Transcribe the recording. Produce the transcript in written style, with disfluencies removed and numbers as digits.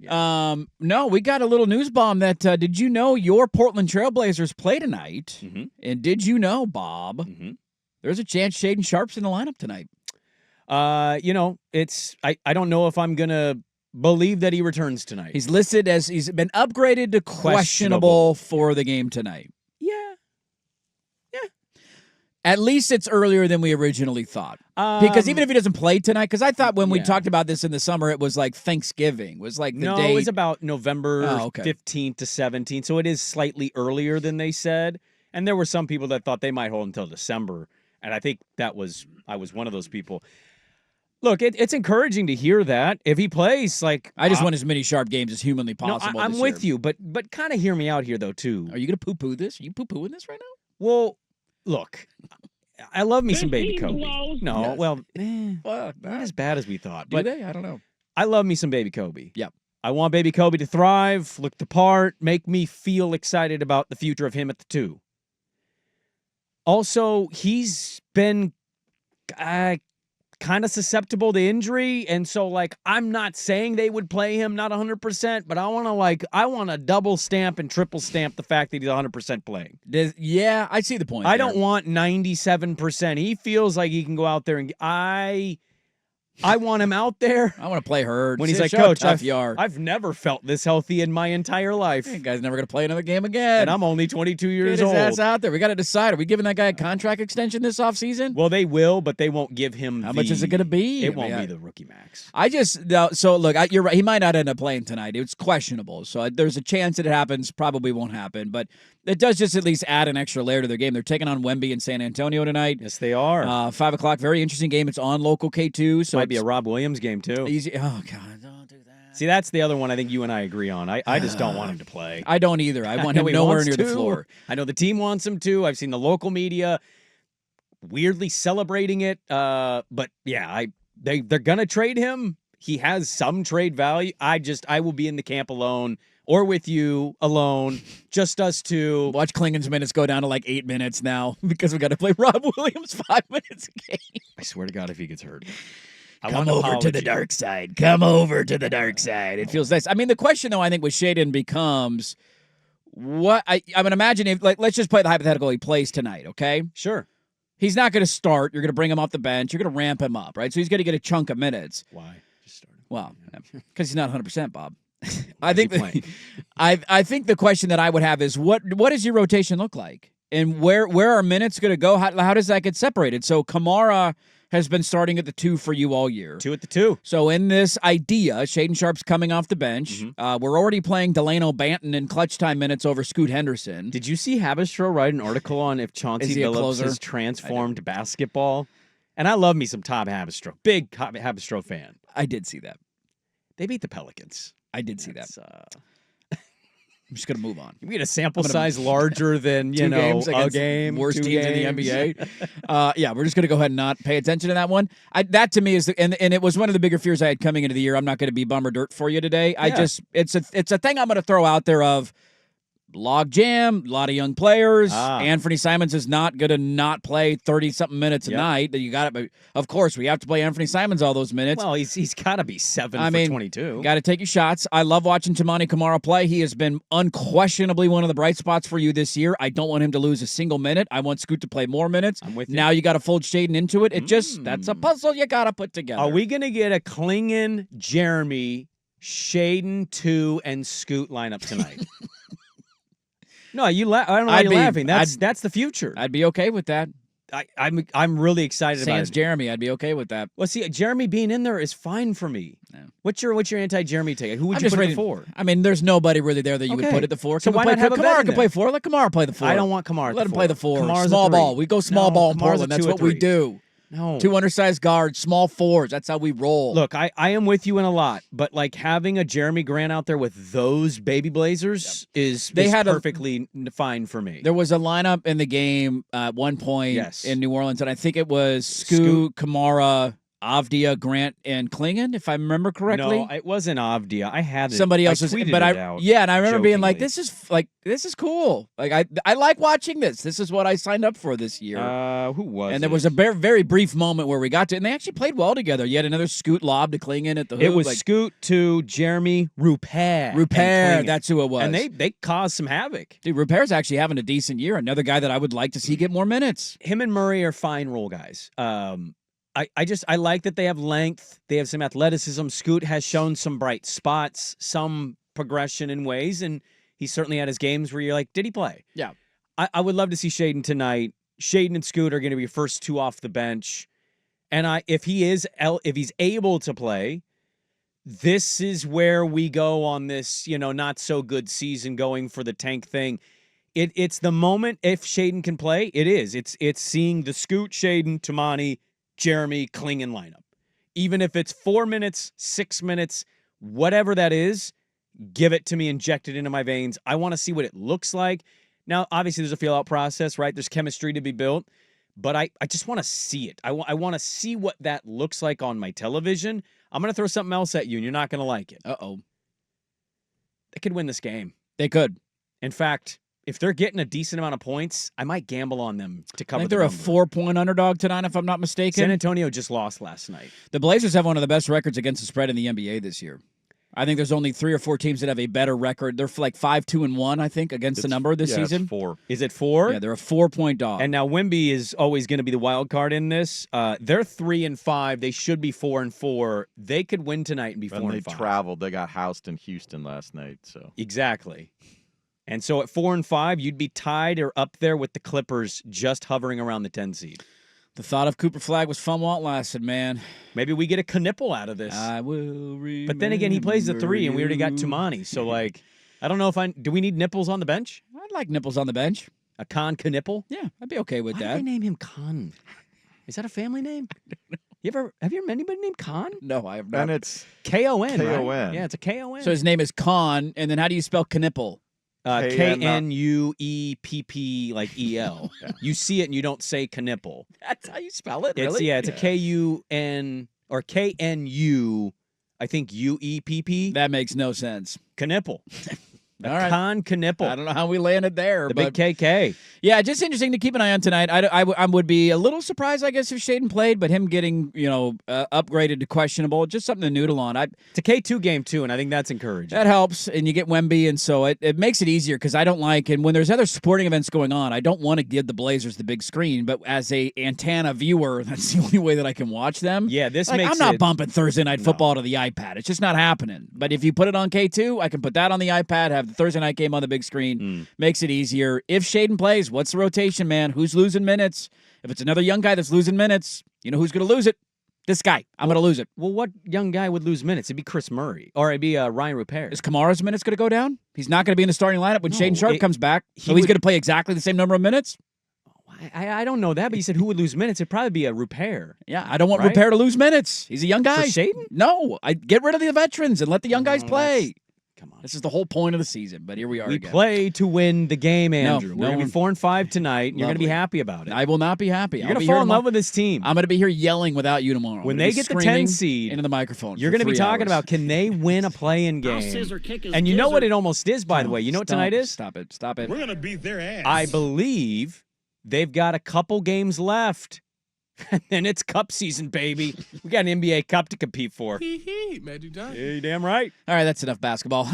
No, we got a little news bomb that did you know your Portland Trailblazers play tonight? Mm-hmm. And did you know, Bob, there's a chance Shaden Sharp's in the lineup tonight? I don't know if I'm going to believe that he returns tonight. He's listed as he's been upgraded to questionable for the game tonight. Yeah. At least it's earlier than we originally thought. Because even if he doesn't play tonight, because I thought when we talked about this in the summer, it was like Thanksgiving. It was like the date. It was about November 15th to 17th, so it is slightly earlier than they said. And there were some people that thought they might hold until December, and I think I was one of those people. Look, it's encouraging to hear that. If he plays, I just want as many Sharp games as humanly possible. No, I'm with you, but kind of hear me out here, though, too. Are you going to poo-poo this? Are you poo-pooing this right now? Well, look, I love me some Baby Kobe. No, yes. well, not as bad as we thought. Do they? I don't know. I love me some Baby Kobe. Yep. I want Baby Kobe to thrive, look the part, make me feel excited about the future of him at the 2. Also, he's been kind of susceptible to injury, and so I'm not saying they would play him not 100%, but I want to double stamp and triple stamp the fact that he's 100% playing. Yeah, I see the point. I don't want 97%. He feels like he can go out there and I want him out there. I want to play hurt. When he's like, Coach, I've never felt this healthy in my entire life. That guy's never going to play another game again. And I'm only 22 years Get his old. ass out there. We got to decide. Are we giving that guy a contract extension this offseason? Well, they will, but they won't give him How much is it going to be? It won't be the rookie max. Look, you're right. He might not end up playing tonight. It's questionable. So there's a chance that it happens. Probably won't happen. But it does just at least add an extra layer to their game. They're taking on Wemby in San Antonio tonight. Yes, they are. 5 o'clock. Very interesting game. It's on local K2. So might be a Rob Williams game, too. Easy. Oh, God. Don't do that. See, that's the other one I think you and I agree on. I just don't want him to play. I don't either. I want him nowhere near the floor. I know the team wants him to. I've seen the local media weirdly celebrating it. But, yeah, they're going to trade him. He has some trade value. I will be in the camp alone. Or with you alone, just us two. Watch Klingon's minutes go down to 8 minutes now because we got to play Rob Williams 5 minutes a game. I swear to God, if he gets hurt. Come over to the dark side. Come over to the dark side. It feels nice. I mean, the question, though, I think with Shaden becomes what I would imagine if, let's just play the hypothetical he plays tonight, okay? Sure. He's not going to start. You're going to bring him off the bench. You're going to ramp him up, right? So he's going to get a chunk of minutes. Why? Just start him. Well, because he's not 100%, Bob. I think I think the question that I would have is what does your rotation look like, and where are minutes going to go? How does that get separated? So Kamara has been starting at the 2 for you all year. 2 at the 2. So in this idea, Shaden Sharp's coming off the bench. We're already playing Delano Banton in clutch time minutes over Scoot Henderson. Did you see Habistro write an article on if Chauncey Billups has transformed basketball? And I love me some Todd Habistro. Big Habistro fan. I did see that. They beat the Pelicans. I did see that. I'm just going to move on. We had a sample size larger than, two games a game. Worst teams in the NBA. Yeah, we're just going to go ahead and not pay attention to that one. That to me is, and it was one of the bigger fears I had coming into the year. I'm not going to be bum or dirt for you today. Yeah. It's a thing I'm going to throw out there of log jam, a lot of young players. Anthony Simons is not going to not play 30-something minutes a night. You got it, but of course we have to play Anthony Simons all those minutes. Well, he's got to be 7 for 22. Got to take your shots. I love watching Tamani Kamara play. He has been unquestionably one of the bright spots for you this year. I don't want him to lose a single minute. I want Scoot to play more minutes. I'm with you. Now you got to fold Shaden into it. That's a puzzle you got to put together. Are we going to get a Klingon, Jeremy, Shaden, 2, and Scoot lineup tonight? No, I don't know why you're laughing. That's the future. I'd be okay with that. I'm really excited about it. Jeremy, I'd be okay with that. Well, see, Jeremy being in there is fine for me. Yeah. What's your anti-Jeremy take? Who would you put it for? I mean, there's nobody really there that you would put at the 4. So why not have Kamara can play 4? Let Kamara play the 4. I don't want Kamara. Let him play the 4. Kamara's small ball. We go small ball in Portland. That's what we do. No. 2 undersized guards, small 4s. That's how we roll. Look, I am with you in a lot, but having a Jeremy Grant out there with those baby Blazers is perfectly fine for me. There was a lineup in the game at one point in New Orleans, and I think it was Scoot, Kamara, Avdia, Grant, and Klingon, if I remember correctly. No, it wasn't Avdia. I had it. Somebody else was, tweeted but it out and I remember being like, jokingly. this is cool. Like I like watching this. This is what I signed up for this year. Who was and it? there was a very brief moment where we got to, and they actually played well together. You had another Scoot lob to Klingon at the hoop. It was Scoot to Jeremy Rupert. Rupert, that's who it was. And they caused some havoc. Dude, Rupert's actually having a decent year. Another guy that I would like to see get more minutes. Him and Murray are fine role guys. I like that they have length. They have some athleticism. Scoot has shown some bright spots, some progression in ways, and he certainly had his games where you're like, did he play? Yeah. I would love to see Shaden tonight. Shaden and Scoot are going to be first two off the bench. And if he's able to play, this is where we go on this, not so good season going for the tank thing. It's the moment if Shaden can play, it is. It's seeing the Scoot, Shaden, Tamani, Jeremy Klingon lineup. Even if it's 4 minutes, 6 minutes, whatever that is, give it to me, inject it into my veins. I want to see what it looks like. Now, obviously, there's a feel-out process, right? There's chemistry to be built, but I just want to see it. I want to see what that looks like on my television. I'm going to throw something else at you, and you're not going to like it. Uh-oh. They could win this game. They could. In fact, if they're getting a decent amount of points, I might gamble on them to cover. I think they're a 4-point underdog tonight, if I'm not mistaken. San Antonio just lost last night. The Blazers have one of the best records against the spread in the NBA this year. I think there's only 3 or 4 teams that have a better record. They're like 5-2-1, I think, against the number this season. It's 4. Is it 4? Yeah, they're a 4-point dog. And now Wemby is always going to be the wild card in this. They're 3-5. They should be 4-4. They could win tonight and be 4-5. And they traveled. They got housed in Houston last night. So exactly. And so at 4-5, you'd be tied or up there with the Clippers, just hovering around the 10 seed. The thought of Cooper Flag was fun while it lasted, man. Maybe we get a Knipple out of this. I will remember. But then again, he plays the 3, and we already got Tumani. So, I don't know do we need Nipples on the bench? I'd like Nipples on the bench. A Con Knipple? Yeah, I'd be okay with Why that. did they name him Con? Is that a family name? Have you ever met anybody named Con? No, I have not. and it's K-O-N, K-O-N. right? Yeah, it's a K-O-N. So his name is Con, and then how do you spell Knipple? K-N-U-E-P-P, like E-L. Yeah. You see it and you don't say Knipple. That's how you spell it, It's really? it's a K-U-N or K-N-U, I think U-E-P-P. That makes no sense. Knipple. All right. Con Knipple. I don't know how we landed there. The but big KK. Yeah, just interesting to keep an eye on tonight. I would be a little surprised, I guess, if Shaden played, but him getting, upgraded to questionable, just something to noodle on. It's a K2 game, too, and I think that's encouraging. That helps, and you get Wemby, and so it makes it easier because I don't like, and when there's other sporting events going on, I don't want to give the Blazers the big screen, but as a antenna viewer, that's the only way that I can watch them. Yeah, this like, makes I'm not it- bumping Thursday Night Football to the iPad. It's just not happening. But if you put it on K2, I can put that on the iPad, have the Thursday night game on the big screen. Makes it easier. If Shaden plays, what's the rotation, man? Who's losing minutes? If it's another young guy that's losing minutes, you know who's going to lose it? This guy. I'm going to lose it. Well, what young guy would lose minutes? It'd be Chris Murray. Or it'd be Ryan Rupert. Is Kamara's minutes going to go down? He's not going to be in the starting lineup when No, Shaden Sharp comes back. So he's would- going to play exactly the same number of minutes? I don't know that, but you said who would lose minutes? It'd probably be a Rupert. Yeah, I don't want Right? Rupert to lose minutes. He's a young guy. For Shaden? No, I get rid of the veterans and let the young guys play. Come on. This is the whole point of the season, but here we are We again. play to win the game, Andrew. We're going to be 4-5 tonight, and you're going to be Lovely. happy about it. I will not be happy. You're going to fall in love with this team. I'm going to be here yelling without you tomorrow. When I'm gonna they be get the 10 screaming seed, into the microphone, You're going to be talking about, can they win a play-in game? And you know what it almost is, by the way. You know what tonight is? Stop it. Stop it. We're going to beat their ass. I believe they've got a couple games left. And then it's cup season, baby. We got an NBA Cup to compete for. Magic Johnson. Hey, damn right. All right, that's enough basketball.